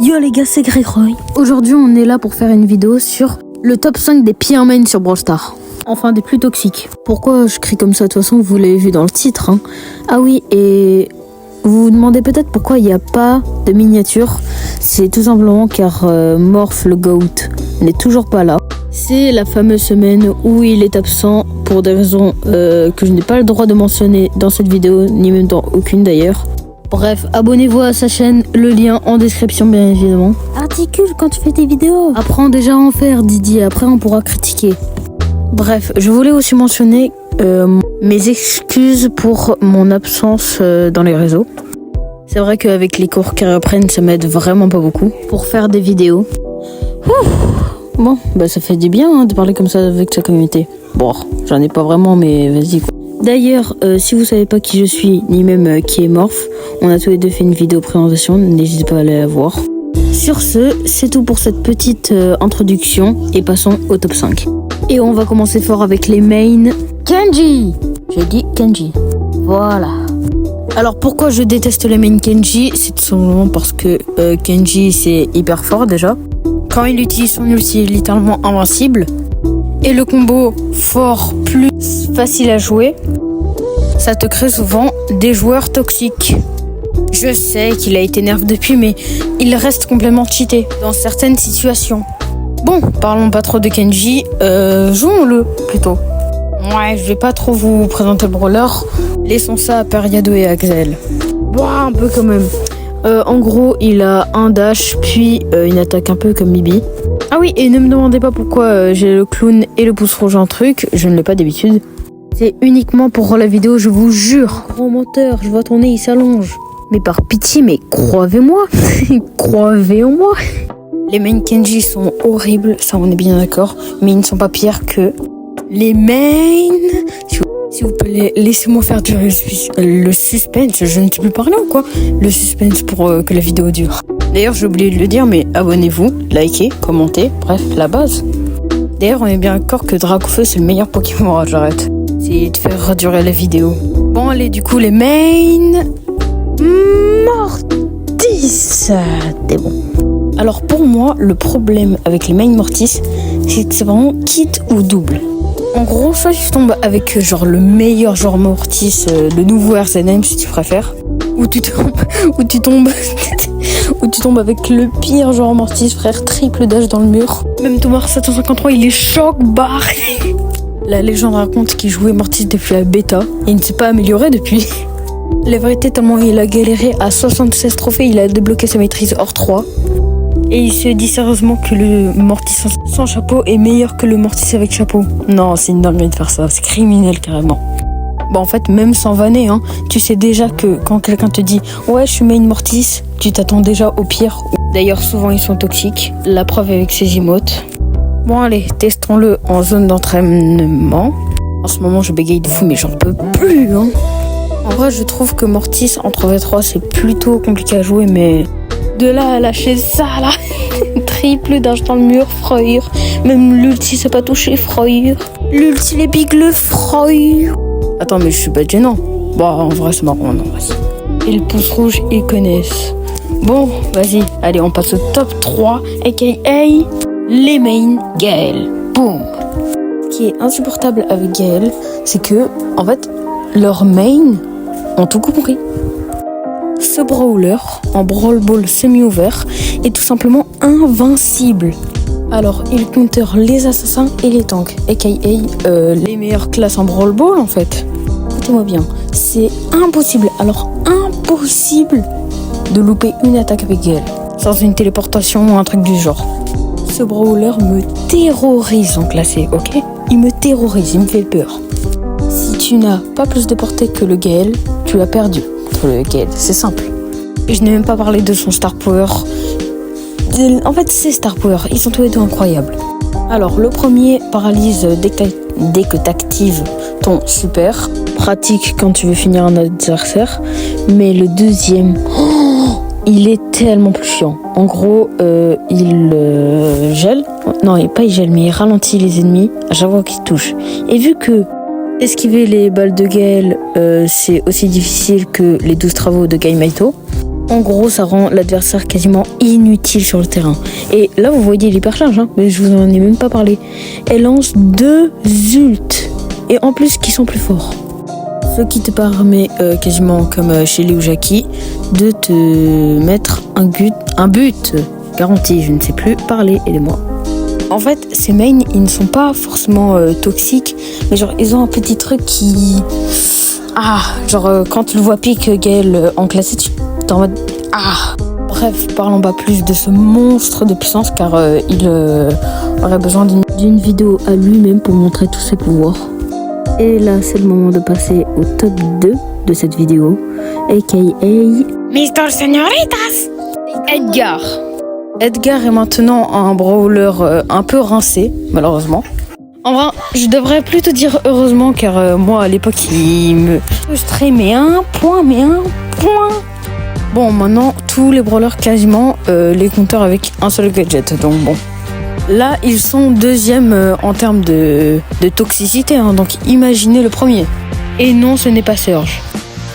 Yo les gars, c'est Gregroy. Aujourd'hui on est là pour faire une vidéo sur le top 5 des pires mains sur Brawl Stars. Enfin des plus toxiques. Pourquoi je crie comme ça? De toute façon vous l'avez vu dans le titre hein. Ah oui, et vous vous demandez peut-être pourquoi il n'y a pas de miniature. C'est tout simplement car Morph le GOAT n'est toujours pas là. C'est la fameuse semaine où il est absent pour des raisons que je n'ai pas le droit de mentionner dans cette vidéo, ni même dans aucune d'ailleurs. Bref, abonnez-vous à sa chaîne, le lien en description bien évidemment. Articule quand tu fais tes vidéos. Apprends déjà à en faire Didier, après on pourra critiquer. Bref, je voulais aussi mentionner mes excuses pour mon absence dans les réseaux. C'est vrai qu'avec les cours qui reprennent, ça m'aide vraiment pas beaucoup pour faire des vidéos. Bon, bah ça fait du bien hein, de parler comme ça avec sa communauté. Bon, j'en ai pas vraiment, mais vas-y quoi. D'ailleurs, si vous savez pas qui je suis, ni même qui est Morph, on a tous les deux fait une vidéo présentation, n'hésitez pas à aller la voir. Sur ce, c'est tout pour cette petite introduction et passons au top 5. Et on va commencer fort avec les mains Kenji. J'ai dit Kenji. Voilà. Alors pourquoi je déteste les mains Kenji? C'est tout simplement parce que Kenji c'est hyper fort déjà. Quand il utilise son ulti, il est littéralement invincible. Et le combo fort plus facile à jouer, ça te crée souvent des joueurs toxiques. Je sais qu'il a été nerf depuis, mais il reste complètement cheaté dans certaines situations. Bon, parlons pas trop de Kenji, jouons-le plutôt. Ouais, je vais pas trop vous présenter le brawler, laissons ça à Periado et Axel. Bon, un peu quand même. En gros, il a un dash, puis une attaque un peu comme Bibi. Ah oui, et ne me demandez pas pourquoi j'ai le clown et le pouce rouge en truc, je ne l'ai pas d'habitude. C'est uniquement pour la vidéo, je vous jure. Gros menteur, je vois ton nez, il s'allonge. Mais par pitié, mais croyez-moi, croyez en moi. Les mains Kenji sont horribles, ça on est bien d'accord, mais ils ne sont pas pires que les mains... S'il vous plaît, laissez-moi faire durer le suspense. Je ne sais plus parler ou quoi? Le suspense pour que la vidéo dure. D'ailleurs, j'ai oublié de le dire, mais abonnez-vous, likez, commentez, bref, la base. D'ailleurs, on est bien d'accord que Dracofeu, c'est le meilleur Pokémon, j'arrête. C'est de faire durer la vidéo. Bon, allez, du coup, les mains... Mortis. T'es bon. Alors, pour moi, le problème avec les mains Mortis, c'est que c'est vraiment kit ou double. En gros, soit tu tombes avec genre le meilleur joueur Mortis, le nouveau RZM si tu préfères, ou tu tombes avec le pire joueur Mortis, frère, triple dash dans le mur. Même Thomas 753, il est choc barré. La légende raconte qu'il jouait Mortis depuis la bêta et il ne s'est pas amélioré depuis. La vérité, tellement il a galéré à 76 trophées, il a débloqué sa maîtrise hors 3. Et il se dit sérieusement que le Mortis sans chapeau est meilleur que le Mortis avec chapeau. Non, c'est une dinguerie de faire ça, c'est criminel carrément. Bon, en fait, même sans vanner, hein, tu sais déjà que quand quelqu'un te dit « Ouais, je suis main Mortis », tu t'attends déjà au pire. D'ailleurs, souvent ils sont toxiques, la preuve avec ces emotes. Bon, allez, testons-le en zone d'entraînement. En ce moment, je bégaye de fou, mais j'en peux plus, hein. En vrai, je trouve que Mortis en 3v3, c'est plutôt compliqué à jouer, mais... De là à lâcher ça là, triple dash dans le mur, frère. Même l'ulti c'est pas touché, frère. L'ulti les big le frère. Attends, mais je suis pas gênant. Bon, en vrai c'est marrant, non, vas-y. Et le pouce rouge, ils connaissent. Bon, vas-y, allez, on passe au top 3, aka les mains Gale. Boum. Ce qui est insupportable avec Gale, c'est que, en fait, leurs mains ont tout compris. Ce brawler, en Brawl Ball semi-ouvert, est tout simplement invincible. Alors, il counter les assassins et les tanks, aka les meilleures classes en Brawl Ball en fait. Écoutez-moi bien, c'est impossible, alors impossible de louper une attaque avec Gale, sans une téléportation ou un truc du genre. Ce brawler me terrorise en classé, ok? Il me terrorise, il me fait peur. Si tu n'as pas plus de portée que le Gale, tu as perdu. Le Gale, c'est simple. Et je n'ai même pas parlé de son Star Power. En fait, c'est Star Power, ils sont tous les deux incroyables. Alors, le premier paralyse dès que t'actives ton super. Pratique quand tu veux finir un adversaire. Mais le deuxième, il est tellement plus chiant. En gros, il gèle. Non, il gèle, mais il ralentit les ennemis à chaque fois qu'ils touchent. Et vu que esquiver les balles de Gale, c'est aussi difficile que les 12 travaux de Gaimaido. En gros, ça rend l'adversaire quasiment inutile sur le terrain. Et là, vous voyez l'hypercharge, hein, mais je vous en ai même pas parlé. Elle lance 2 ults, et en plus qui sont plus forts. Ce qui te permet, quasiment comme chez Léo Jackie, de te mettre un but garanti, je ne sais plus parler, aidez-moi. En fait, ces mains, ils ne sont pas forcément toxiques, mais genre, ils ont un petit truc qui... quand tu le vois pique Gale en classé, tu t'es en mode... Bref, parlons pas plus de ce monstre de puissance, car il aurait besoin d'une vidéo à lui-même pour montrer tous ses pouvoirs. Et là, c'est le moment de passer au top 2 de cette vidéo, aka... Mr. Señoritas Edgar. Edgar est maintenant un brawler un peu rincé, malheureusement. En vrai, je devrais plutôt dire heureusement, car moi, à l'époque, il me frustrait, mais un point. Bon, maintenant, tous les brawlers, quasiment, les compteurs avec un seul gadget, donc bon. Là, ils sont deuxième en termes de toxicité, hein, donc imaginez le premier. Et non, ce n'est pas Surge.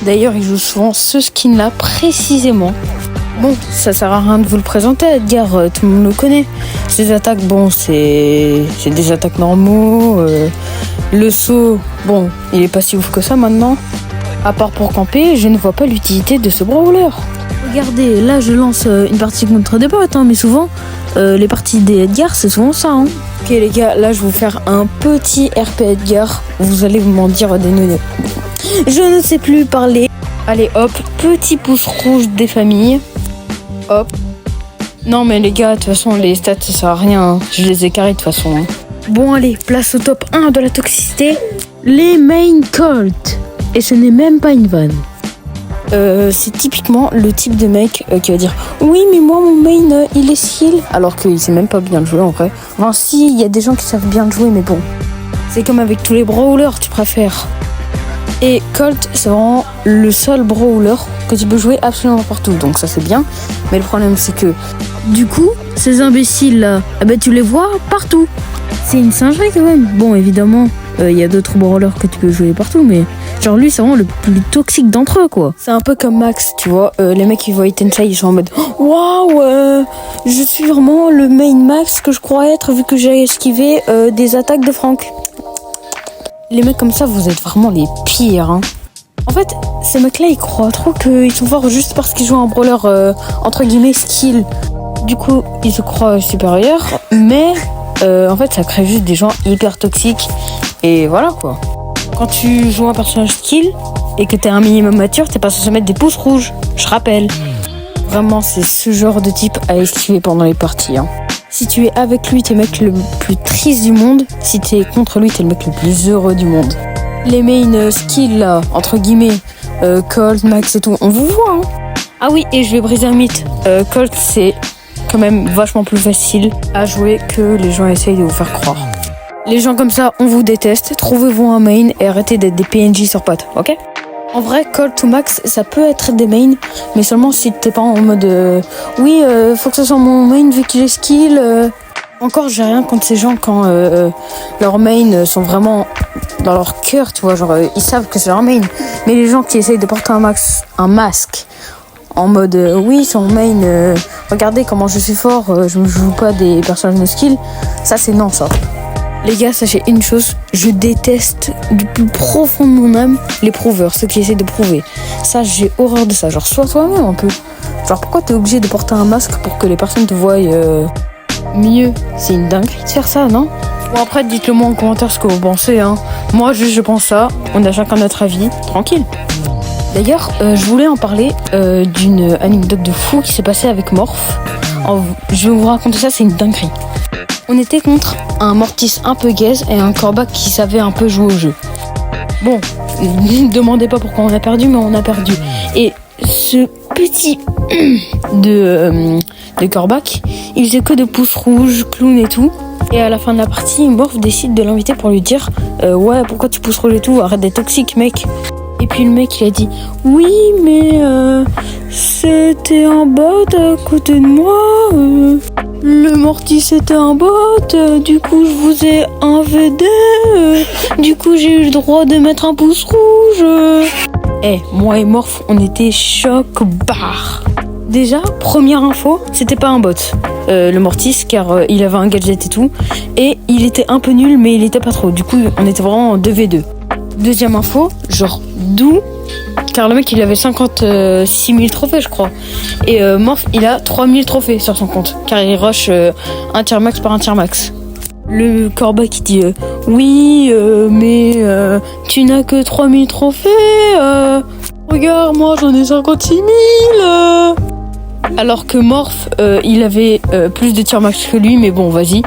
D'ailleurs, il joue souvent ce skin-là précisément. Bon, ça sert à rien de vous le présenter, Edgar, tout le monde le connaît. Ses attaques, bon, c'est des attaques normaux. Le saut, bon, il est pas si ouf que ça maintenant. À part pour camper, je ne vois pas l'utilité de ce brawler. Regardez, là je lance une partie contre des bots, hein, mais souvent, les parties des Edgar, c'est souvent ça. Hein. Ok les gars, là je vais vous faire un petit RP Edgar. Vous allez m'en dire des nœuds. Je ne sais plus parler. Allez hop, petit pouce rouge des familles. Hop. Non mais les gars, de toute façon les stats ça sert à rien, hein. Je les ai carrés de toute façon. Hein. Bon allez, place au top 1 de la toxicité. Les main Colt. Et ce n'est même pas une vanne. C'est typiquement le type de mec qui va dire oui mais moi mon main il est skill, alors qu'il sait même pas bien le jouer en vrai. Enfin si, il y a des gens qui savent bien le jouer, mais bon. C'est comme avec tous les brawlers, tu préfères. Et Colt, c'est vraiment le seul brawler que tu peux jouer absolument partout, donc ça c'est bien. Mais le problème c'est que, du coup, ces imbéciles là, tu les vois partout. C'est une singerie quand même. Bon, évidemment, y a d'autres brawlers que tu peux jouer partout, mais genre lui c'est vraiment le plus toxique d'entre eux quoi. C'est un peu comme Max, tu vois, les mecs qui voient Tensei, ils sont en mode waouh, je suis vraiment le main Max que je crois être vu que j'ai esquivé des attaques de Franck. Les mecs comme ça, vous êtes vraiment les pires, hein. En fait, ces mecs-là, ils croient trop qu'ils sont forts juste parce qu'ils jouent un brawler entre guillemets skill. Du coup, ils se croient supérieurs, mais en fait, ça crée juste des gens hyper toxiques. Et voilà quoi. Quand tu joues un personnage skill et que t'es un minimum mature, t'es pas censé mettre des pouces rouges. Je rappelle. Vraiment, c'est ce genre de type à esquiver pendant les parties, hein. Si tu es avec lui, t'es le mec le plus triste du monde. Si t'es contre lui, t'es le mec le plus heureux du monde. Les main skills là, entre guillemets, Colt, Max et tout, on vous voit, hein. Ah oui, et je vais briser un mythe. Colt, c'est quand même vachement plus facile à jouer que les gens essayent de vous faire croire. Les gens comme ça, on vous déteste. Trouvez-vous un main et arrêtez d'être des PNJ sur pattes, ok? En vrai, Colt ou Max, ça peut être des mains, mais seulement si t'es pas en mode oui, faut que ce soit mon main vu qu'il est skill. Encore, j'ai rien contre ces gens quand leurs mains sont vraiment dans leur cœur, tu vois, genre ils savent que c'est leur main. Mais les gens qui essayent de porter un masque en mode oui, son main, regardez comment je suis fort, je ne joue pas des personnages de skill, ça c'est non ça. Les gars, sachez une chose, je déteste du plus profond de mon âme les prouveurs, ceux qui essaient de prouver. Ça, j'ai horreur de ça. Genre, sois toi-même un peu. Genre, pourquoi t'es obligé de porter un masque pour que les personnes te voient mieux? C'est une dinguerie de faire ça, non? Bon, après, dites-le moi en commentaire ce que vous pensez, hein. Moi, juste, je pense ça. On a chacun notre avis. Tranquille. D'ailleurs, je voulais en parler d'une anecdote de fou qui s'est passée avec Morph. Je vais vous raconter ça, c'est une dinguerie. On était contre un Mortis un peu gaze et un Corbac qui savait un peu jouer au jeu. Bon, ne demandez pas pourquoi on a perdu, mais on a perdu. Et ce petit de Corbac, il faisait que de pouces rouges, clown et tout. Et à la fin de la partie, Morph décide de l'inviter pour lui dire ouais, pourquoi tu pousses rouge et tout, arrête d'être toxique, mec. Et puis le mec, il a dit oui, mais c'était un bot à côté de moi. Le Mortis était un bot, du coup je vous ai un VD, du coup j'ai eu le droit de mettre un pouce rouge. Moi et Morph, on était choc barre. Déjà, première info, c'était pas un bot, le Mortis, car il avait un gadget et tout. Et il était un peu nul, mais il était pas trop. Du coup, on était vraiment en 2v2. Deuxième info, genre d'où? Car le mec, il avait 56 000 trophées, je crois. Et Morph, il a 3 000 trophées sur son compte, car il rush un tier max par un tier max. Le Corba qui dit oui, mais tu n'as que 3 000 trophées. Regarde, moi j'en ai 56 000. Alors que Morph, il avait plus de tier max que lui, mais bon, vas-y.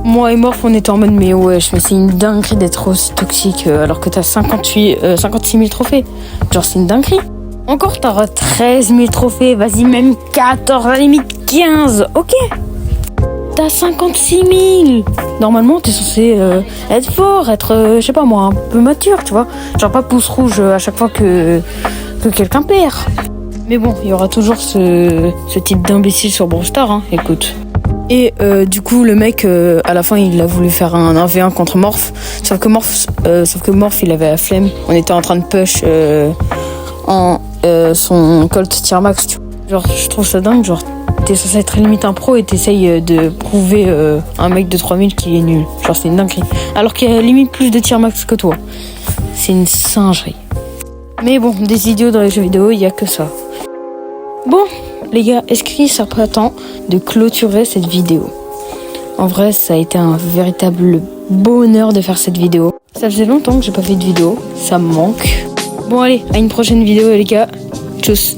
Moi et Morph, on était en mode, mais wesh, mais c'est une dinguerie d'être aussi toxique alors que t'as 56 000 trophées. Genre, c'est une dinguerie. Encore, t'auras 13 000 trophées, vas-y, même 14, à la limite 15, ok. T'as 56 000. Normalement, t'es censé être fort, être, je sais pas moi, un peu mature, tu vois. Genre, pas pouce rouge à chaque fois que quelqu'un perd. Mais bon, il y aura toujours ce type d'imbécile sur Brawl Stars, hein, écoute. Et du coup, le mec, à la fin, il a voulu faire un 1v1 contre Morph. Sauf que Morph, il avait la flemme. On était en train de push en son Colt tier max. Tu vois. Genre, je trouve ça dingue. Genre, t'es censé être limite un pro et t'essayes de prouver un mec de 3000 qu'il est nul. Genre, c'est une dinguerie. Alors qu'il y a limite plus de tier max que toi. C'est une singerie. Mais bon, des idiots dans les jeux vidéo, il y a que ça. Bon, les gars, est-ce qu'il serait pas temps de clôturer cette vidéo? En vrai, ça a été un véritable bonheur de faire cette vidéo. Ça faisait longtemps que j'ai pas fait de vidéo, ça me manque. Bon allez, à une prochaine vidéo les gars. Tchuss.